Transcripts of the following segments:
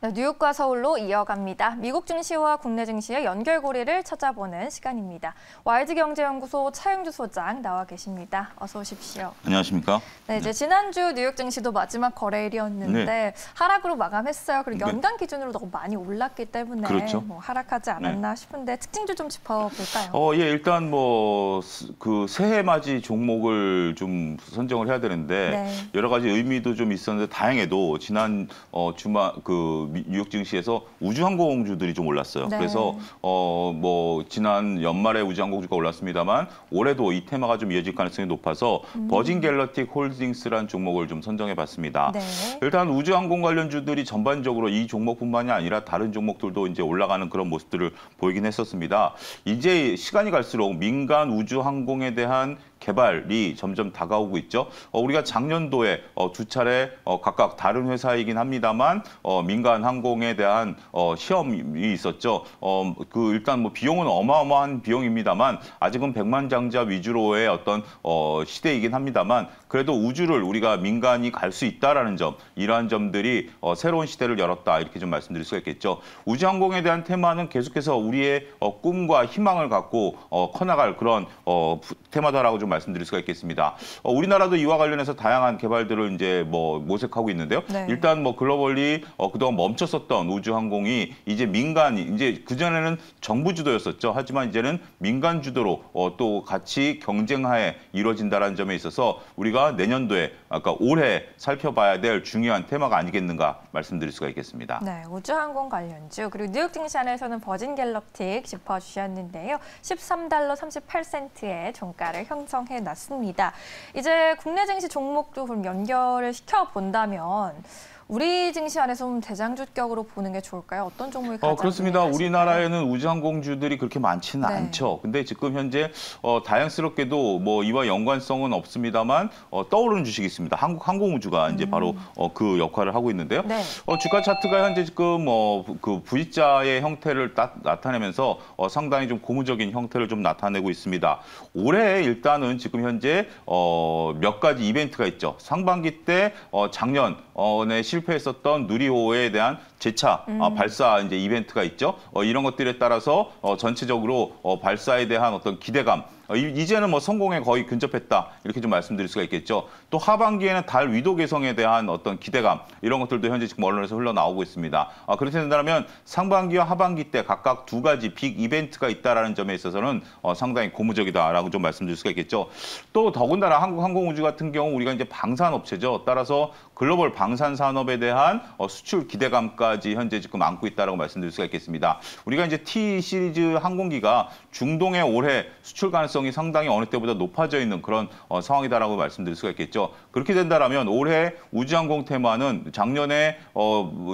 네, 뉴욕과 서울로 이어갑니다. 미국 증시와 국내 증시의 연결고리를 찾아보는 시간입니다. YG경제연구소 차영주 소장 나와 계십니다. 어서 오십시오. 안녕하십니까? 네, 이제 지난주 뉴욕 증시도 마지막 거래일이었는데 하락으로 마감했어요. 그리고 연간 기준으로 너무 많이 올랐기 때문에 그렇죠. 뭐 하락하지 않았나 싶은데 특징도 좀 짚어볼까요? 예, 일단 뭐 그 새해 맞이 종목을 좀 선정을 해야 되는데 여러 가지 의미도 좀 있었는데 다행히도 지난 주말 뉴욕 증시에서 우주항공주들이 좀 올랐어요. 그래서 뭐 지난 연말에 우주항공주가 올랐습니다만 올해도 이 테마가 좀 이어질 가능성이 높아서 버진 갤럭틱 홀딩스라는 종목을 좀 선정해봤습니다. 일단 우주항공 관련주들이 전반적으로 이 종목뿐만이 아니라 다른 종목들도 이제 올라가는 그런 모습들을 보이긴 했었습니다. 이제 시간이 갈수록 민간 우주항공에 대한 개발이 점점 다가오고 있죠. 우리가 작년도에 두 차례 각각 다른 회사이긴 합니다만 민간 항공에 대한 시험이 있었죠. 일단 뭐 비용은 어마어마한 비용입니다만 아직은 백만장자 위주로의 어떤 시대이긴 합니다만 그래도 우주를 우리가 민간이 갈 수 있다라는 점, 이러한 점들이 새로운 시대를 열었다 이렇게 좀 말씀드릴 수가 있겠죠. 우주항공에 대한 테마는 계속해서 우리의 꿈과 희망을 갖고 커나갈 그런 테마다라고 좀 말씀드릴 수가 있겠습니다. 우리나라도 이와 관련해서 다양한 개발들을 이제 뭐 모색하고 있는데요. 일단 뭐 글로벌리 그동안 멈췄었던 우주항공이 이제 민간이 이제 그전에는 정부 주도였었죠. 하지만 이제는 민간 주도로 또 같이 경쟁하에 이루어진다는 점에 있어서 우리가 내년도에 아까 올해 살펴봐야 될 중요한 테마가 아니겠는가 말씀드릴 수가 있겠습니다. 네, 우주항공 관련주 그리고 뉴욕 증시 안에서는 버진 갤럭틱 짚어주셨는데요. 13달러 38센트의 종가를 형성해놨습니다. 이제 국내 증시 종목도 그럼 연결을 시켜본다면 우리 증시 안에서 좀 대장주격으로 보는 게 좋을까요? 어떤 종목이 가장 그렇습니다. 우리나라에는 우주항공주들이 그렇게 많지는 않죠. 근데 지금 현재 다양스럽게도 뭐 이와 연관성은 없습니다만 떠오르는 주식이 있습니다. 한국항공우주가 이제 바로 그 역할을 하고 있는데요. 주가 차트가 현재 지금 그 V자의 형태를 나타내면서 상당히 좀 고무적인 형태를 좀 나타내고 있습니다. 올해 일단은 지금 현재 몇 가지 이벤트가 있죠. 상반기 때 작년에 실패했었던 누리호에 대한 재차 발사 이제 이벤트가 있죠. 이런 것들에 따라서 전체적으로 발사에 대한 어떤 기대감, 이제는 뭐 성공에 거의 근접했다 이렇게 좀 말씀드릴 수가 있겠죠. 또 하반기에는 달 위도 개성에 대한 어떤 기대감 이런 것들도 현재 지금 언론에서 흘러나오고 있습니다. 그렇게 된다면 상반기와 하반기 때 각각 두 가지 빅 이벤트가 있다라는 점에 있어서는 상당히 고무적이다라고 좀 말씀드릴 수가 있겠죠. 또 더군다나 한국항공우주 같은 경우 우리가 이제 방산업체죠. 따라서 글로벌 방산 산업에 대한 수출 기대감까지 현재 지금 안고 있다라고 말씀드릴 수가 있겠습니다. 우리가 이제 T 시리즈 항공기가 중동에 올해 수출 가능성이 상당히 어느 때보다 높아져 있는 그런 상황이다라고 말씀드릴 수가 있겠죠. 그렇게 된다면 올해 우주항공 테마는 작년에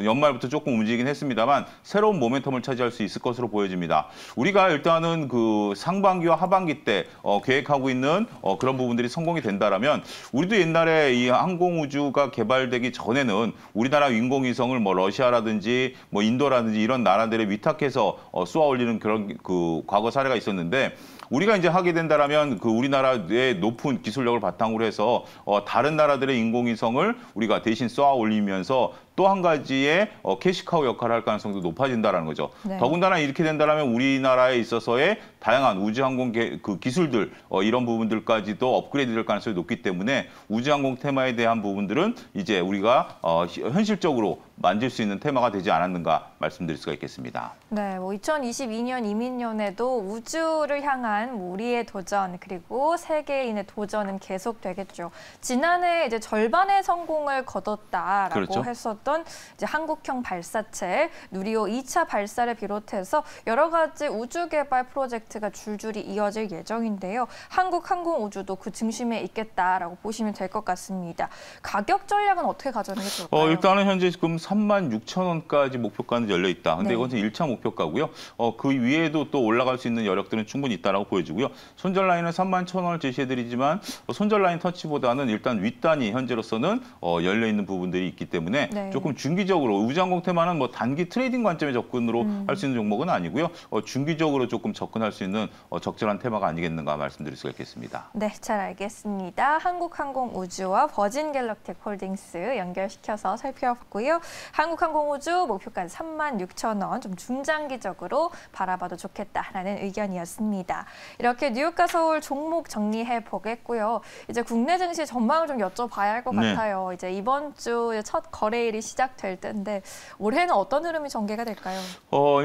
연말부터 조금 움직이긴 했습니다만 새로운 모멘텀을 차지할 수 있을 것으로 보여집니다. 우리가 일단은 그 상반기와 하반기 때 계획하고 있는 그런 부분들이 성공이 된다면 우리도 옛날에 이 항공우주가 개발되기 전에는 우리나라 인공위성을 뭐 러시아라든지 뭐 인도라든지 이런 나라들에 위탁해서 쏘아 올리는 그런 그 과거 사례가 있었는데 우리가 이제 하게 된다면 그 우리나라의 높은 기술력을 바탕으로 해서 다른 나라들의 인공위성을 우리가 대신 쏘아 올리면서 또 한 가지의 캐시카우 역할을 할 가능성도 높아진다는 거죠. 더군다나 이렇게 된다면 우리나라에 있어서의 다양한 우주항공 그 기술들 이런 부분들까지도 업그레이드될 가능성이 높기 때문에 우주항공 테마에 대한 부분들은 이제 우리가 현실적으로 만질 수 있는 테마가 되지 않았는가 말씀드릴 수가 있겠습니다. 네, 뭐 2022년 이민년에도 우주를 향한 우리의 도전 그리고 세계인의 도전은 계속되겠죠. 지난해 이제 절반의 성공을 거뒀다라고 했었던 이제 한국형 발사체 누리호 2차 발사를 비롯해서 여러 가지 우주 개발 프로젝트가 줄줄이 이어질 예정인데요. 한국항공우주도 그 중심에 있겠다라고 보시면 될 것 같습니다. 가격 전략은 어떻게 가져가는 게 좋을까요? 일단은 현재 지금 36,000원까지 목표가는 열려 있다. 근데 이것은 1차 목표가고요. 그 위에도 또 올라갈 수 있는 여력들은 충분히 있다라고 보여지고요. 손절 라인은 31,000원을 제시해드리지만 손절 라인 터치보다는 일단 윗단이 현재로서는 열려 있는 부분들이 있기 때문에 조금 중기적으로 우주항공 테마는 뭐 단기 트레이딩 관점의 접근으로 할 수 있는 종목은 아니고요. 중기적으로 조금 접근할 수 있는 적절한 테마가 아니겠는가 말씀드릴 수가 있겠습니다. 네, 잘 알겠습니다. 한국항공우주와 버진갤럭틱 홀딩스 연결시켜서 살펴봤고요. 한국항공우주 목표가는 36,000원, 좀 중장기적으로 바라봐도 좋겠다라는 의견이었습니다. 이렇게 뉴욕과 서울 종목 정리해 보겠고요. 이제 국내 증시 전망을 좀 여쭤봐야 할 것 같아요. 이제 이번 주 첫 거래일이 시작될 텐데 올해는 어떤 흐름이 전개가 될까요?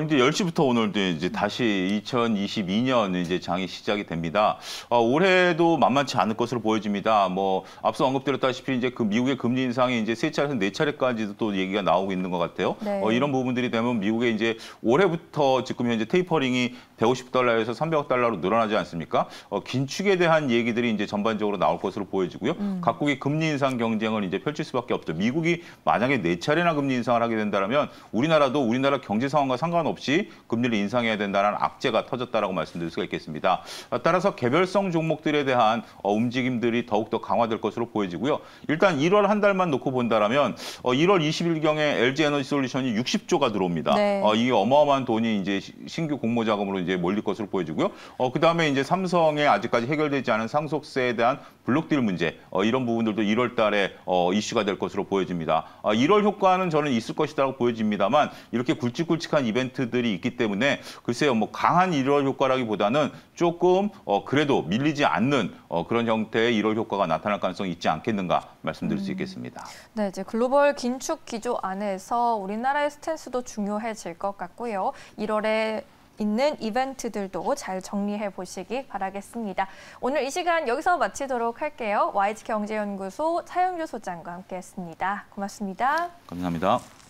이제 10시부터 오늘도 이제 다시 2022년 이제 장이 시작이 됩니다. 올해도 만만치 않을 것으로 보여집니다. 뭐 앞서 언급드렸다시피 이제 그 미국의 금리 인상이 이제 3차례에서 4차례까지도 또 얘기가 나오고 있는 것 같아요. 네. 이런 부분들이 되면 미국의 이제 올해부터 지금 현재 테이퍼링이 150달러에서 300억 달러로 늘어나지 않습니까? 긴축에 대한 얘기들이 이제 전반적으로 나올 것으로 보여지고요. 각국이 금리 인상 경쟁을 이제 펼칠 수밖에 없죠. 미국이 만약에 4차례나 금리 인상을 하게 된다면 우리나라도 우리나라 경제 상황과 상관없이 금리를 인상해야 된다는 악재가 터졌다라고 말씀드릴 수가 있겠습니다. 따라서 개별성 종목들에 대한 움직임들이 더욱더 강화될 것으로 보여지고요. 일단 1월 한 달만 놓고 본다라면 1월 20일경에 LG 에너지 솔루션이 60조가 들어옵니다. 네. 이게 어마어마한 돈이 이제 신규 공모 자금으로 이제 몰릴 것으로 보여지고요. 그다음에 이제 삼성의 아직까지 해결되지 않은 상속세에 대한 블록딜 문제, 이런 부분들도 1월 달에 이슈가 될 것으로 보여집니다. 1월 효과는 저는 있을 것이라고 보여집니다만 이렇게 굵직굵직한 이벤트들이 있기 때문에 글쎄요, 뭐 강한 1월 효과라기보다는 조금 그래도 밀리지 않는 그런 형태의 1월 효과가 나타날 가능성이 있지 않겠는가 말씀드릴 수 있겠습니다. 네, 이제 글로벌 긴축 기조 안에서 우리나라의 스탠스도 중요해질 것 같고요. 1월에 있는 이벤트들도 잘 정리해 보시기 바라겠습니다. 오늘 이 시간 여기서 마치도록 할게요. YG경제연구소 차영규 소장과 함께했습니다. 고맙습니다. 감사합니다.